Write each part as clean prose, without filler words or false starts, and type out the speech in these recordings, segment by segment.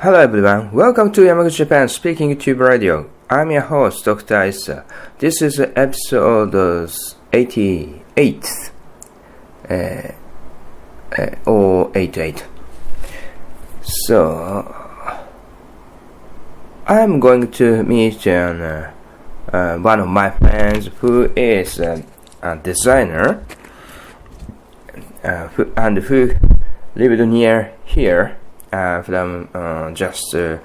Hello everyone, welcome to Yamaguchi Japan Speaking YouTube Radio. I'm your host, Dr. Issa. This is Ep.088. Or 88. So, I'm going to meet one of my friends who is a designer who lived near here from just 8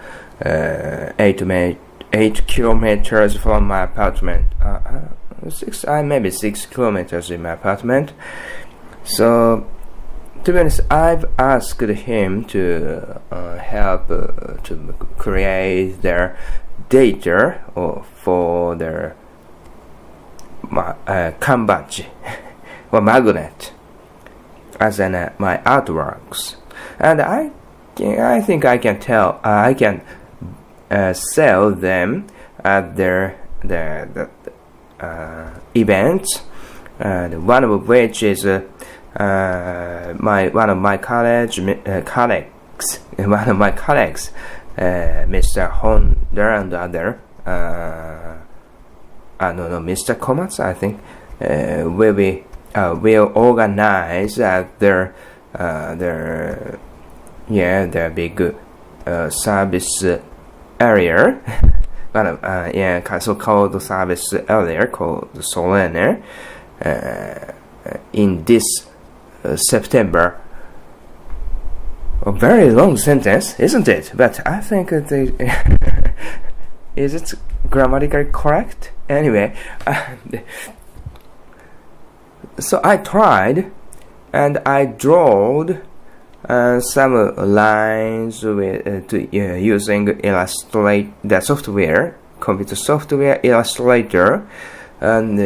kilometers from my apartment. Maybe 6 kilometers in my apartment. So, to be honest, I've asked him to help to create their data for their kanbachi or magnet as my artworks, and I think I can sell them at their events, one of which is one of my colleagues, Mr. Honda and other, Mr. Komatsu, I think, will organize at their big service area, so-called service area called Solene, in this September. A very long sentence, isn't it? But I think is it grammatically correct? Anyway, so I tried and I drawed some lines using the software, computer software Illustrator, and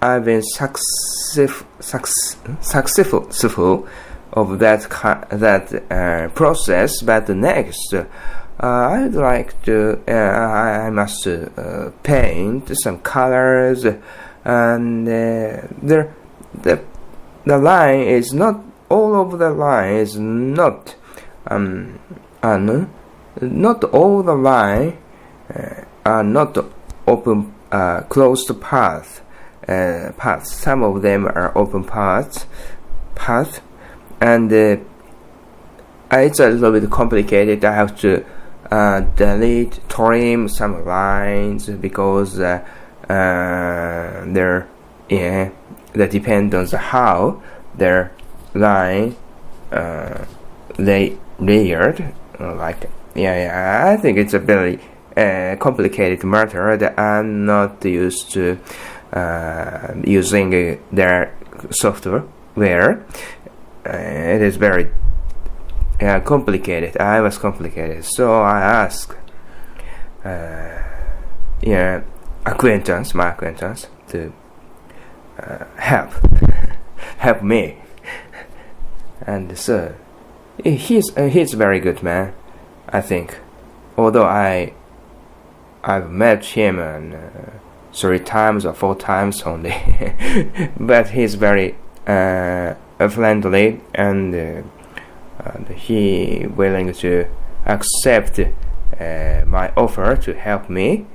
I've been successful of that process. But next, I'd like to I must paint some colors, and the line is not all of the line is not not all the line are not open closed paths. Some of them are open paths, and it's a little bit complicated. I have to trim some lines because that depends on how their line layered. I think it's a very complicated matter that I'm not used to using their software. It is very complicated. I was complicated, so I asked my acquaintance to help me, and so he's a very good man, I think. Although I've met him 3 times or 4 times only, but he's very friendly, and he willing to accept my offer to help me,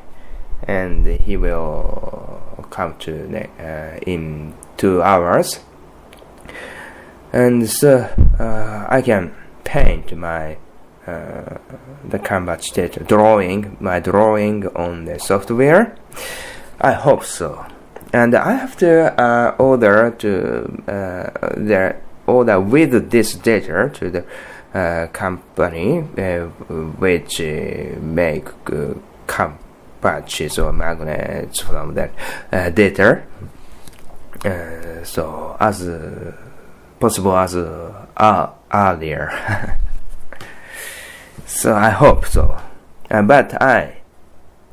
and he will come to in 2 hours, and so I can paint my the kanbachi data drawing on the software. I hope so, and I have to order with this data to the company which make kanbachis or magnets from that data. So as possible as earlier. So I hope so, but I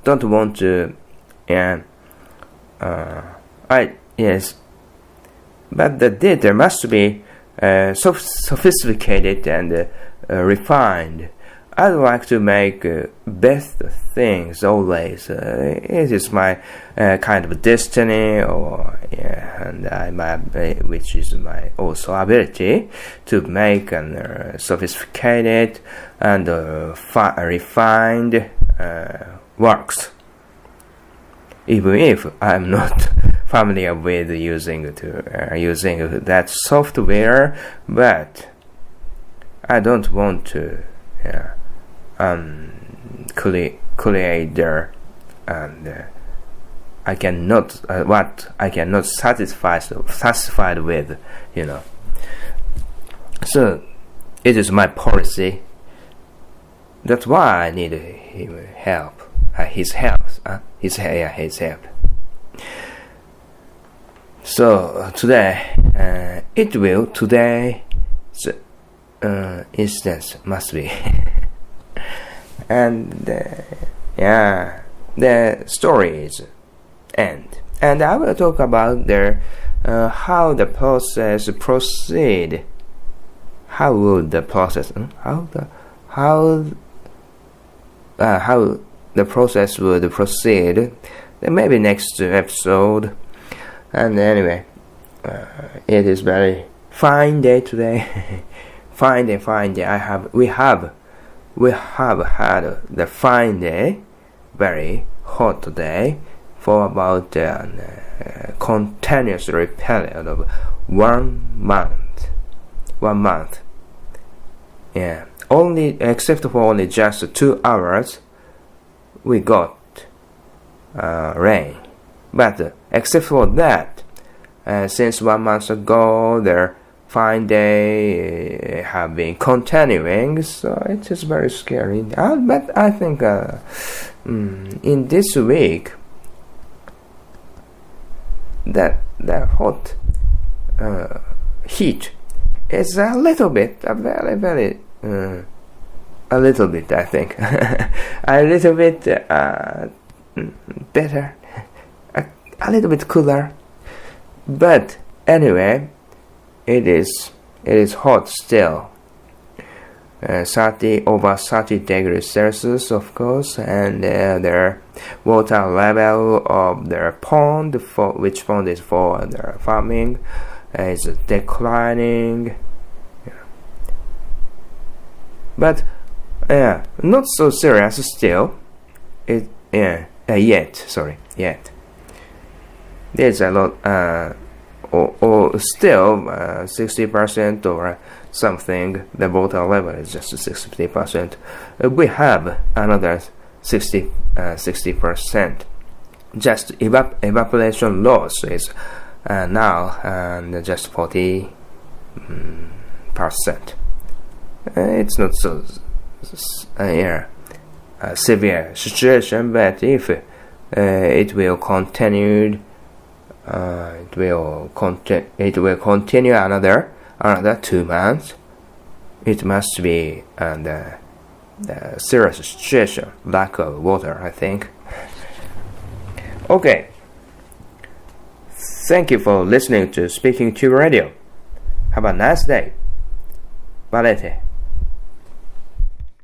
don't want to. But the data must be sophisticated and refined. I'd like to make best things always. It is my kind of destiny, which is my also ability to make sophisticated and refined works. Even if I'm not familiar with using that software, but I don't want to create there, and I cannot what I cannot satisfied with, So it is my policy. That's why I need him help. His help. His help. So today, today's instance must be, and the story is end, and I will talk about how the process proceed. How would the process? How the process would proceed? Then maybe next episode. And anyway, it is very fine day today. fine day. We have had the fine day, very hot day, for about continuous period of 1 month. 1 month. Yeah. Except for only just 2 hours, we got rain. But except for that, since 1 month ago, the fine day have been continuing, so it is very scary. But I think in this week, that the hot heat is a little bit, a little bit, I think, a little bit better, a little bit cooler. But anyway, it is hot still. over 30 degrees Celsius, of course, and the water level of the pond, which pond is for the farming, is declining. But not so serious still. Yet. There's a lot, or still 60% or something. The water level is just 60%. We have another 60%. Just evaporation loss is now and just 40%. It's not so severe situation, but if it will continue. It will continue another 2 months. It must be the serious situation, lack of water, I think. Okay. Thank you for listening to Speaking Tube Radio. Have a nice day. Valete.